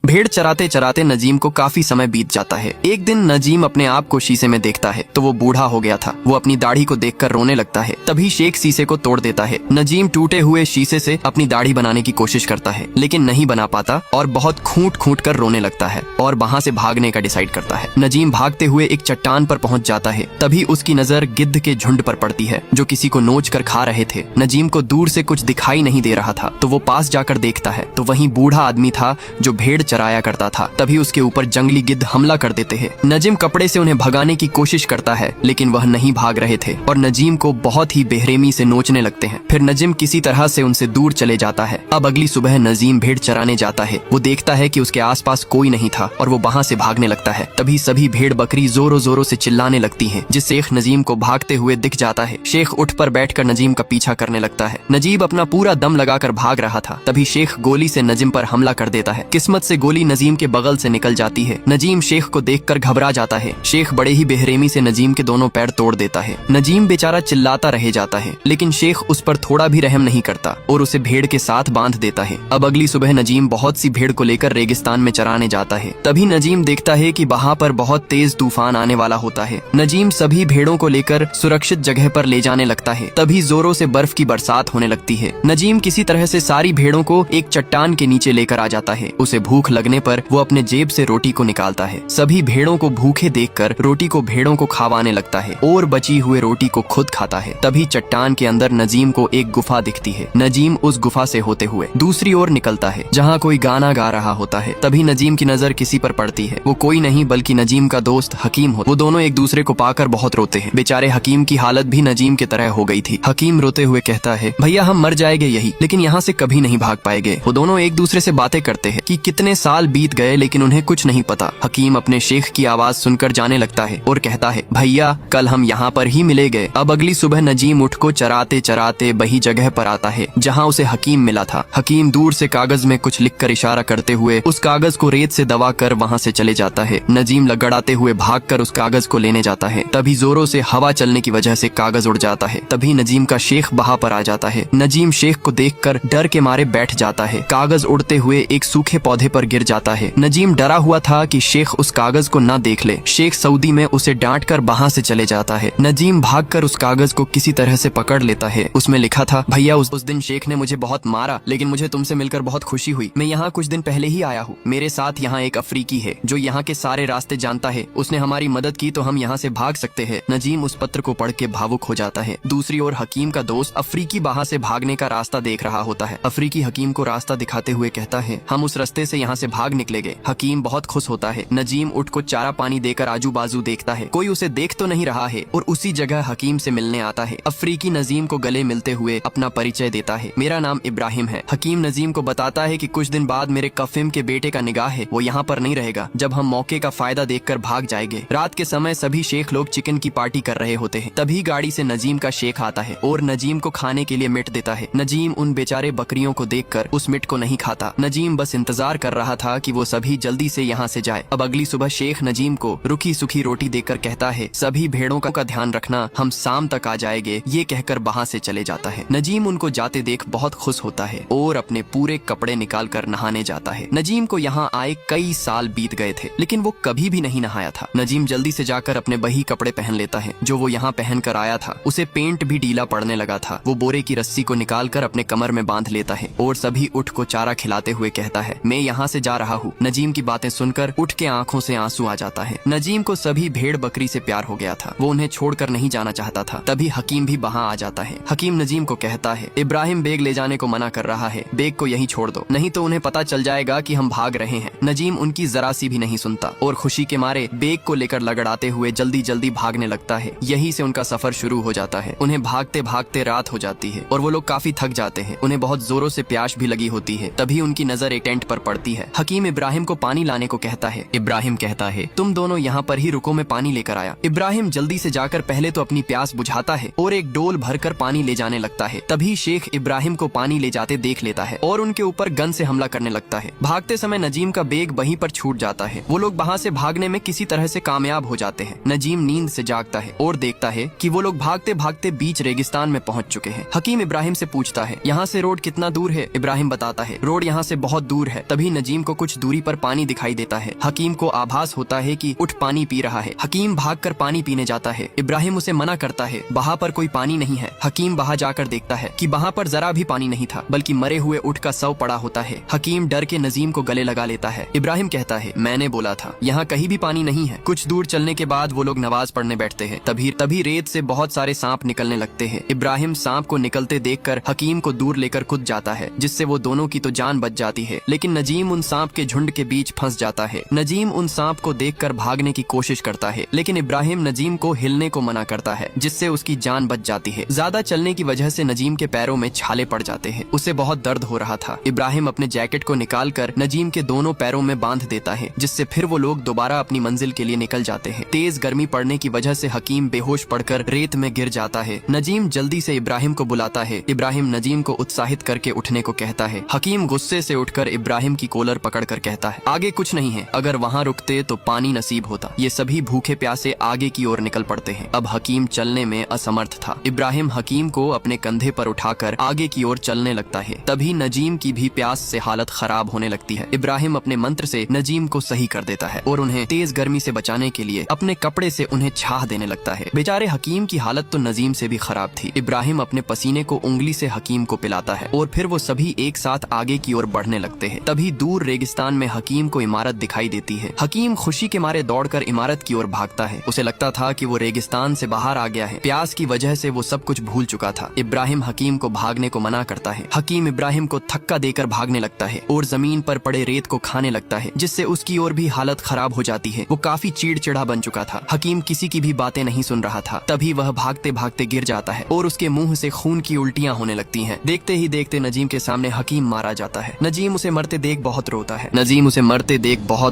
भेड़ चराते चराते नजीम को काफी समय बीत जाता है। एक दिन नजीम अपने आप को शीशे में देखता है तो वो बूढ़ा हो गया था। वो अपनी दाढ़ी को देखकर रोने लगता है। तभी शेख शीशे को तोड़ देता है। नजीम टूटे हुए शीशे से अपनी दाढ़ी बनाने की कोशिश करता है लेकिन नहीं बना पाता और बहुत खूंट खूंट कर रोने लगता है और वहाँ से भागने का डिसाइड करता है। नजीम भागते हुए एक चट्टान पर पहुँच जाता है। तभी उसकी नजर गिद्ध के झुंड पर पड़ती है जो किसी को नोच कर खा रहे थे। नजीम को दूर से कुछ दिखाई नहीं दे रहा था तो वो पास जाकर देखता है तो वहीं बूढ़ा आदमी था जो भेड़ चराया करता था। तभी उसके ऊपर जंगली गिद्ध हमला कर देते हैं। नजीम कपड़े से उन्हें भगाने की कोशिश करता है लेकिन वह नहीं भाग रहे थे और नजीम को बहुत ही बेरहमी से नोचने लगते हैं। फिर नजीम किसी तरह से उनसे दूर चले जाता है। अब अगली सुबह नजीम भेड़ चराने जाता है। वो देखता है कि उसके आसपास कोई नहीं था और वो वहाँ से भागने लगता है। तभी सभी भेड़ बकरी जोरों जोरों से चिल्लाने लगती हैं जिससे शेख नजीम को भागते हुए दिख जाता है। शेख उठ पर बैठकर नजीम का पीछा करने लगता है। नजीब अपना पूरा दम लगाकर भाग रहा था। तभी शेख गोली से नजीम पर हमला कर देता है। किस्मत से गोली नजीम के बगल से निकल जाती है। नजीम शेख को देखकर घबरा जाता है। शेख बड़े ही बेरहमी से नजीम के दोनों पैर तोड़ देता है। नजीम बेचारा चिल्लाता रह जाता है लेकिन शेख उस पर थोड़ा भी रहम नहीं करता और उसे भेड़ के साथ बांध देता है। अब अगली सुबह नजीम बहुत सी भेड़ को लेकर रेगिस्तान में चराने जाता है। तभी नजीम देखता है कि वहाँ पर बहुत तेज तूफान आने वाला होता है। नजीम सभी भेड़ों को लेकर सुरक्षित जगह पर ले जाने लगता है। तभी जोरों से बर्फ की बरसात होने लगती है। नजीम किसी तरह से सारी भेड़ों को एक चट्टान के नीचे लेकर आ जाता है। उसे भूख लगने पर वो अपने जेब से रोटी को निकालता है। सभी भेड़ों को भूखे देखकर रोटी को भेड़ों को खावाने लगता है और बची हुए रोटी को खुद खाता है। तभी चट्टान के अंदर नजीम को एक गुफा दिखती है। नजीम उस गुफा से होते हुए दूसरी ओर निकलता है जहाँ कोई गाना गा रहा होता है। तभी नजीम की नजर किसी पर पड़ती है। वो कोई नहीं बल्कि नजीम का दोस्त हकीम हो। वो दोनों एक दूसरे को पाकर बहुत रोते हैं। बेचारे हकीम की हालत भी नजीम की तरह हो गई थी। हकीम रोते हुए कहता है, भैया हम मर जाएंगे यही, लेकिन यहाँ से कभी नहीं भाग पाएंगे। वो दोनों एक दूसरे से बातें करते हैं कि कितने साल बीत गए लेकिन उन्हें कुछ नहीं पता। हकीम अपने शेख की आवाज सुनकर जाने लगता है और कहता है, भैया कल हम यहाँ पर ही मिले गए। अब अगली सुबह नजीम उठ को चराते चराते वही जगह पर आता है जहाँ उसे हकीम मिला था। हकीम दूर से कागज में कुछ लिखकर इशारा करते हुए उस कागज को रेत से दबा कर वहाँ से चले जाता है। नजीम लगड़ाते हुए भागकर उस कागज को लेने जाता है। तभी जोरों से हवा चलने की वजह से कागज उड़ जाता है। तभी नजीम का शेख वहाँ पर आ जाता है। नजीम शेख को देखकर डर के मारे बैठ जाता है। कागज उड़ते हुए एक सूखे पौधे पर गिर जाता है। नजीम डरा हुआ था कि शेख उस कागज को न देख ले। शेख सऊदी में उसे डांटकर वहाँ से चले जाता है। नजीम भागकर उस कागज को किसी तरह से पकड़ लेता है। उसमें लिखा था, भैया उस दिन शेख ने मुझे बहुत मारा लेकिन मुझे तुमसे मिलकर बहुत खुशी हुई। मैं यहाँ कुछ दिन पहले ही आया हूँ। मेरे साथ यहाँ एक अफ्रीकी है जो यहाँ के सारे रास्ते जानता है। उसने हमारी मदद की तो हम यहाँ से भाग सकते हैं। नजीम उस पत्र को पढ़ के भावुक हो जाता है। दूसरी ओर हकीम का दोस्त अफ्रीकी वहाँ से भागने का रास्ता देख रहा होता है। अफ्रीकी हकीम को रास्ता दिखाते हुए कहता है, हम उस रास्ते से यहाँ से भाग निकलेंगे। हकीम बहुत खुश होता है। नजीम उठ को चारा पानी देकर आजू बाजू देखता है, कोई उसे देख तो नहीं रहा है और उसी जगह हकीम से मिलने आता है। अफ्रीकी नजीम को गले मिलते हुए अपना परिचय देता है, मेरा नाम इब्राहिम है। हकीम नजीम को बताता है कि कुछ दिन बाद मेरे कफिम के बेटे का निगाह है, वो यहाँ पर नहीं रहेगा। जब हम मौके का फायदा देखकर भाग जाएंगे। रात के समय सभी शेख लोग चिकन की पार्टी कर रहे होते हैं। तभी गाड़ी से नजीम का शेख आता है और नजीम को खाने के लिए मिट देता है। नजीम उन बेचारे बकरियों को देखकर उस मिट को नहीं खाता। नजीम बस इंतजार कर रहा था कि वो सभी जल्दी से यहाँ से जाए। अब अगली सुबह शेख नजीम को रुखी सुखी रोटी देकर कहता है, सभी भेड़ों का ध्यान रखना, हम शाम तक आ जाएंगे। ये कहकर वहाँ से चले जाता है। नजीम उनको जाते देख बहुत खुश होता है और अपने पूरे कपड़े निकाल कर नहाने जाता है। नजीम को यहाँ आए कई साल बीत गए थे लेकिन वो कभी भी नहीं नहाया था। नजीम जल्दी से जाकर अपने वही कपड़े पहन लेता है जो वो यहाँ पहन कर आया था। उसे पेंट भी ढीला पड़ने लगा था। वो बोरे की रस्सी को निकाल कर अपने कमर में बांध लेता है और सभी उठ को चारा खिलाते हुए कहता है, मैं यहाँ से जा रहा हूँ। नजीम की बातें सुनकर उठ के आंखों से आंसू आ जाता है। नजीम को सभी भेड़ बकरी से प्यार हो गया था। वो उन्हें छोड़कर नहीं जाना चाहता था। तभी हकीम भी वहाँ आ जाता है। हकीम नजीम को कहता है, इब्राहिम बेग ले जाने को मना कर रहा है, बेग को यहीं छोड़ दो, नहीं तो उन्हें पता चल जाएगा कि हम भाग रहे हैं। नजीम उनकी जरा सी भी नहीं सुनता और खुशी के मारे बेग को लेकर लगड़ाते हुए जल्दी जल्दी भागने लगता है। यहीं से उनका सफर शुरू हो जाता है। उन्हें भागते भागते रात हो जाती है और वो लोग काफी थक जाते हैं। उन्हें बहुत जोरों से प्यास भी लगी होती है। तभी उनकी नजर एक टेंट पर पड़ती है। हकीम इब्राहिम को पानी लाने को कहता है। इब्राहिम कहता है, तुम दोनों यहाँ पर ही रुको, मैं पानी लेकर आया। इब्राहिम जल्दी से जाकर पहले तो अपनी प्यास बुझाता है और एक डोल भरकर पानी ले जाने लगता है। तभी शेख इब्राहिम को पानी ले जाते देख लेता है और उनके ऊपर गन से हमला करने लगता है। भागते समय नजीम का बेग वहीं पर छूट जाता है। वो लोग वहाँ से भागने में किसी तरह से कामयाब हो जाते हैं। नजीम नींद से जागता है और देखता है कि वो लोग भागते भागते बीच रेगिस्तान में पहुँच चुके हैं। हकीम इब्राहिम से पूछता है, यहाँ से रोड कितना दूर है? इब्राहिम बताता है, रोड यहाँ से बहुत दूर है। तभी नजीम नजीम को कुछ दूरी पर पानी दिखाई देता है। हकीम को आभास होता है कि उठ पानी पी रहा है। हकीम भागकर पानी पीने जाता है। इब्राहिम उसे मना करता है, वहाँ पर कोई पानी नहीं है। हकीम वहाँ जाकर देखता है कि वहाँ पर जरा भी पानी नहीं था, बल्कि मरे हुए ऊंट का शव पड़ा होता है। हकीम डर के नजीम को गले लगा लेता है। इब्राहिम कहता है, मैंने बोला था यहाँ कहीं भी पानी नहीं है। कुछ दूर चलने के बाद वो लोग नमाज पढ़ने बैठते हैं। तभी रेत से बहुत सारे सांप निकलने लगते हैं। इब्राहिम सांप को निकलते देखकर हकीम को दूर लेकर कूद जाता है, जिससे वो दोनों की तो जान बच जाती है। लेकिन नजीम उन सांप के झुंड के बीच फंस जाता है। नजीम उन सांप को देखकर भागने की कोशिश करता है, लेकिन इब्राहिम नजीम को हिलने को मना करता है, जिससे उसकी जान बच जाती है। ज्यादा चलने की वजह से नजीम के पैरों में छाले पड़ जाते हैं। उसे बहुत दर्द हो रहा था। इब्राहिम अपने जैकेट को निकालकर नजीम के दोनों पैरों में बांध देता है, जिससे फिर वो लोग दोबारा अपनी मंजिल के लिए निकल जाते हैं। तेज गर्मी पड़ने की वजह से हकीम बेहोश पड़कर रेत में गिर जाता है। नजीम जल्दी से इब्राहिम को बुलाता है। इब्राहिम नजीम को उत्साहित करके उठने को कहता है। हकीम गुस्से से उठकर इब्राहिम की कॉलर पकड़कर कहता है, आगे कुछ नहीं है, अगर वहाँ रुकते तो पानी नसीब होता। ये सभी भूखे प्यासे आगे की ओर निकल पड़ते हैं। अब हकीम चलने में असमर्थ था। इब्राहिम हकीम को अपने कंधे पर उठाकर आगे की ओर चलने लगता है। तभी नजीम की भी प्यास से हालत खराब होने लगती है। इब्राहिम अपने मंत्र से नजीम को सही कर देता है और उन्हें तेज गर्मी से बचाने के लिए अपने कपड़े से उन्हें छाह देने लगता है। बेचारे हकीम की हालत तो नजीम से भी खराब थी। इब्राहिम अपने पसीने को उंगली से हकीम को पिलाता है और फिर वो सभी एक साथ आगे की ओर बढ़ने लगते हैं। तभी दूर रेगिस्तान में हकीम को इमारत दिखाई देती है। हकीम खुशी के मारे दौड़कर इमारत की ओर भागता है। उसे लगता था कि वो रेगिस्तान से बाहर आ गया है। प्यास की वजह से वो सब कुछ भूल चुका था। इब्राहिम हकीम को भागने को मना करता है। हकीम इब्राहिम को धक्का देकर भागने लगता है और जमीन पर पड़े रेत को खाने लगता है, जिससे उसकी और भी हालत खराब हो जाती है। वो काफी चिड़चिड़ा बन चुका था। हकीम किसी की भी बातें नहीं सुन रहा था। तभी वह भागते भागते गिर जाता है और उसके मुंह से खून की उल्टियां होने लगती हैं। देखते ही देखते नजीम के सामने हकीम मारा जाता है। नजीम उसे मरते देख बहुत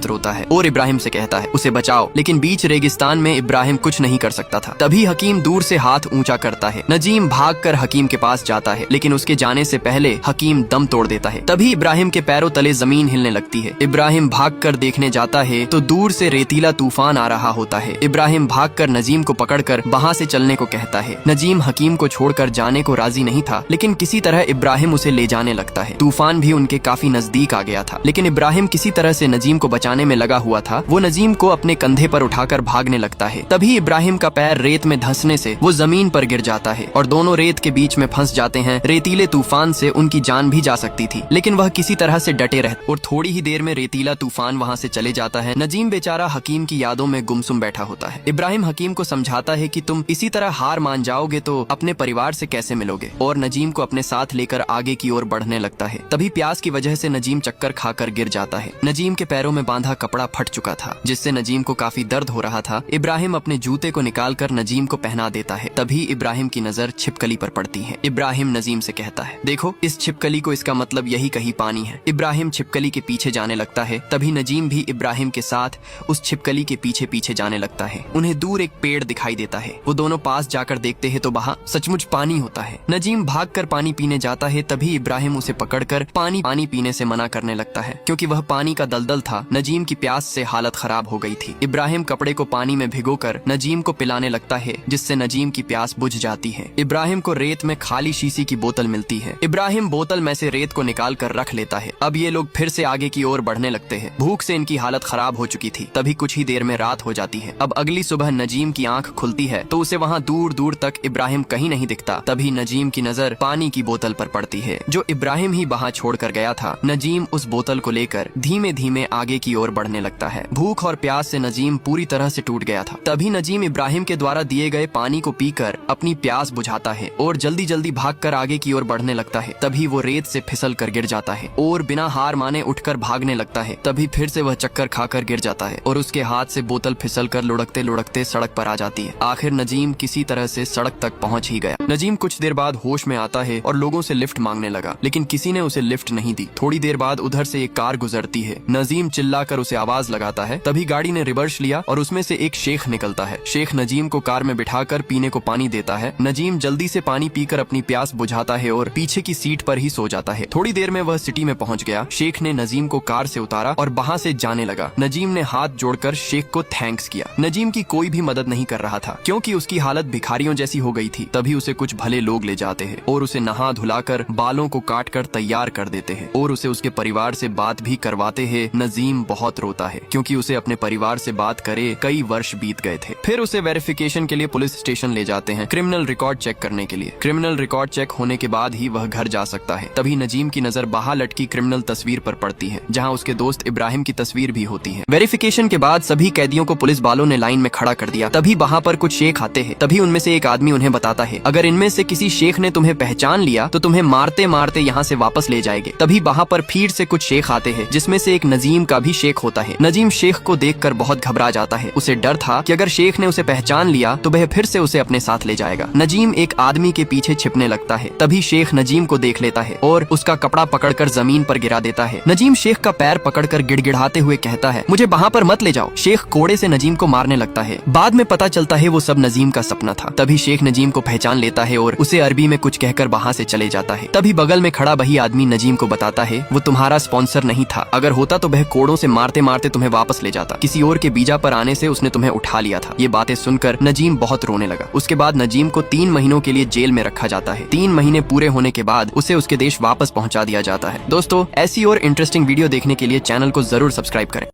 रोता है और इब्राहिम से कहता है, उसे बचाओ। लेकिन बीच रेगिस्तान में इब्राहिम कुछ नहीं कर सकता था। तभी हकीम दूर से हाथ ऊंचा करता है। नजीम भागकर हकीम के पास जाता है, लेकिन उसके जाने से पहले हकीम दम तोड़ देता है। तभी इब्राहिम के पैरों तले जमीन हिलने लगती है। इब्राहिम भागकर देखने जाता है तो दूर से रेतीला तूफान आ रहा होता है। इब्राहिम भागकर नजीम को पकड़कर वहां से चलने को कहता है। नजीम हकीम को छोड़कर जाने को राजी नहीं था, लेकिन किसी तरह इब्राहिम उसे ले जाने लगता है। तूफान भी उनके काफी नजदीक आ गया था, लेकिन इब्राहिम किसी तरह से नजीम को बचाने में लगा हुआ था। वो नजीम को अपने कंधे पर उठाकर भागने लगता है। तभी इब्राहिम का पैर रेत में धंसने से वो जमीन पर गिर जाता है और दोनों रेत के बीच में फंस जाते हैं। रेतीले तूफान से उनकी जान भी जा सकती थी, लेकिन वह किसी तरह से डटे रहते और थोड़ी ही देर में रेतीला तूफान वहाँ से चले जाता है। नजीम बेचारा हकीम की यादों में गुमसुम बैठा होता है। इब्राहिम हकीम को समझाता है कि तुम इसी तरह हार मान जाओगे तो अपने परिवार से कैसे मिलोगे, और नजीम को अपने साथ लेकर आगे की ओर बढ़ने लगता है। तभी प्यास की वजह से नजीम चक्कर खाकर गिर जाता है। नजीम के पैरों में बांधा कपड़ा फट चुका था, जिससे नजीम को काफी दर्द हो रहा था। इब्राहिम अपने जूते को निकालकर नजीम को पहना देता है। तभी इब्राहिम की नजर छिपकली पर पड़ती है। इब्राहिम नजीम से कहता है, देखो इस छिपकली को, इसका मतलब यही कहीं पानी है। इब्राहिम छिपकली के पीछे जाने लगता है। तभी नजीम भी इब्राहिम के साथ उस छिपकली के पीछे पीछे जाने लगता है। उन्हें दूर एक पेड़ दिखाई देता है। वो दोनों पास जाकर देखते हैं तो वहाँ सचमुच पानी होता है। नजीम भागकर पानी पीने जाता है। तभी इब्राहिम उसे पकड़कर पानी पीने से मना करने लगता है, क्योंकि वह पानी का दलदल था। नजीम की प्यास से हालत खराब हो गई थी। इब्राहिम कपड़े को पानी में भिगोकर नजीम को पिलाने लगता है, जिससे नजीम की प्यास बुझ जाती है। इब्राहिम को रेत में खाली शीशी की बोतल मिलती है। इब्राहिम बोतल में से रेत को निकाल कर रख लेता है। अब ये लोग फिर से आगे की ओर बढ़ने लगते हैं। भूख से इनकी हालत खराब हो चुकी थी। तभी कुछ ही देर में रात हो जाती है। अब अगली सुबह नजीम की आंख खुलती है तो उसे वहाँ दूर दूर तक इब्राहिम कहीं नहीं दिखता। तभी नजीम की नजर पानी की बोतल पर पड़ती है, जो इब्राहिम ही वहाँ छोड़ कर गया था। नजीम उस बोतल को लेकर धीमे धीमे आगे की ओर बढ़ने लगता है। भूख और प्यास से नजीम पूरी तरह से टूट गया था। तभी नजीम इब्राहिम के द्वारा दिए गए पानी को पीकर अपनी प्यास बुझाता है और जल्दी जल्दी भागकर आगे की ओर बढ़ने लगता है। तभी वो रेत से फिसल कर गिर जाता है और बिना हार माने उठकर भागने लगता है। तभी फिर से वह चक्कर खाकर गिर जाता है और उसके हाथ से बोतल फिसल कर लुढ़कते लुढ़कते सड़क पर आ जाती है। आखिर नजीम किसी तरह से सड़क तक पहुंच ही गया। नजीम कुछ देर बाद होश में आता है और लोगों से लिफ्ट मांगने लगा, लेकिन किसी ने उसे लिफ्ट नहीं दी। थोड़ी देर बाद उधर से एक कार गुजरती है। नजीम चिल्लाकर उसे आवाज लगाता है। तभी गाड़ी ने रिवर्स लिया और उसमें से एक शेख निकलता है। शेख नजीम को कार में बिठाकर पीने को पानी देता है। नजीम जल्दी से पानी पीकर अपनी प्यास बुझाता है और पीछे की सीट पर ही सो जाता है। थोड़ी देर में वह सिटी में पहुंच गया। शेख ने नजीम को कार से उतारा और वहां से जाने लगा। नजीम ने हाथ जोड़कर शेख को थैंक्स किया। नजीम की कोई भी मदद नहीं कर रहा था, क्योंकि उसकी हालत भिखारियों जैसी हो गई थी। तभी उसे कुछ भले लोग ले जाते हैं और उसे नहा धुलाकर बालों को काट कर तैयार कर देते हैं और उसे उसके परिवार से बात भी करवाते हैं नजीम बहुत रोता है, क्योंकि उसे अपने परिवार से बात करे कई वर्ष बीत गए थे। फिर उसे वेरिफिकेशन के लिए पुलिस स्टेशन ले जाते हैं क्रिमिनल रिकॉर्ड चेक करने के लिए। क्रिमिनल रिकॉर्ड चेक होने के बाद ही वह घर जा सकता है। तभी नजीम की नजर बाहर लटकी क्रिमिनल तस्वीर पर पड़ती है, जहाँ उसके दोस्त इब्राहिम की तस्वीर भी होती है। वेरिफिकेशन के बाद सभी कैदियों को पुलिस वालों ने लाइन में खड़ा कर दिया। तभी वहाँ पर कुछ शेख आते हैं। तभी उनमें से एक आदमी उन्हें बताता है, अगर इनमें से किसी शेख ने तुम्हें पहचान लिया तो तुम्हें मारते मारते यहाँ से वापस ले जाएंगे। तभी वहाँ पर फिर से कुछ शेख आते हैं, जिसमें से एक नजीम का भी शेख होता है। नजीम शेख को देखकर बहुत घबरा जाता है। उसे डर था कि अगर शेख ने उसे पहचान लिया तो वह फिर से उसे अपने साथ ले जाएगा। नजीम एक आदमी के पीछे छिपने लगता है। तभी शेख नजीम को देख लेता है और उसका कपड़ा पकड़कर जमीन पर गिरा देता है। नजीम शेख का पैर पकड़कर गिड़गिड़ाते हुए कहता है, मुझे वहाँ पर मत ले जाओ। शेख कोड़े से नजीम को मारने लगता है। बाद में पता चलता है वो सब नजीम का सपना था। तभी शेख नजीम को पहचान लेता है और उसे अरबी में कुछ कहकर वहाँ से चले जाता है। तभी बगल में खड़ा वही आदमी नजीम को बताता है, वो तुम्हारा स्पॉन्सर नहीं था, अगर होता तो वह कोड़ों से मारते मारते तुम्हें वापस ले जाता। किसी और के बीजा पर आने से उसने तुम्हें उठा लिया था। ये बातें सुनकर नजीम बहुत रोने लगा। उसके बाद नजीम को 3 महीनों के लिए जेल में रखा जाता है। 3 महीने पूरे होने के बाद उसे उसके देश वापस पहुंचा दिया जाता है। दोस्तों, ऐसी और इंटरेस्टिंग वीडियो देखने के लिए चैनल को जरूर सब्सक्राइब करें।